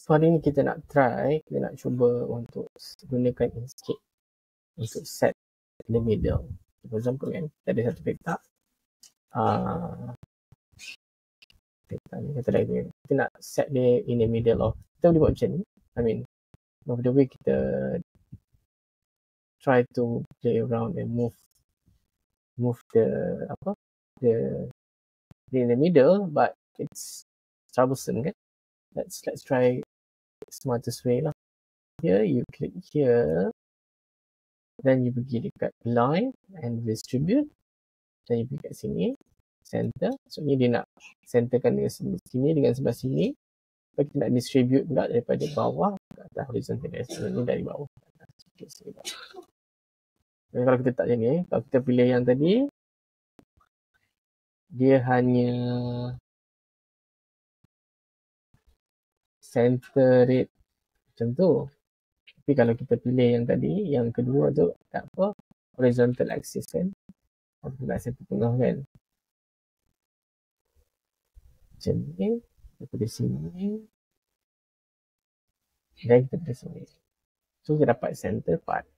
So hari ni kita nak cuba untuk gunakan Inkscape untuk set the middle. For example kan, kita ada satu peta. Peta ni kata lagi, kita nak set dia in the middle of, kita boleh buat macam ni. I mean, of the way kita try to play around and move the in the middle, but it's troublesome kan. Let's try smartest way lah. Here you click here, then you pergi dekat line and distribute, dan you pergi kat sini center. So ni dia nak centerkan dengan sini dengan sebelah sini. Lepas kita nak distribute pula daripada bawah ke atas horizontal direction. Ni dari bawah ke atas. Dan kalau kita tak macam ni, kalau kita pilih yang tadi, dia hanya center it macam tu. Tapi kalau kita pilih yang tadi, yang kedua tu tak apa, horizontal axis kan, horizontal axis tengah kan, macam ni, daripada sini dan kita dari sini. So kita dapat center part.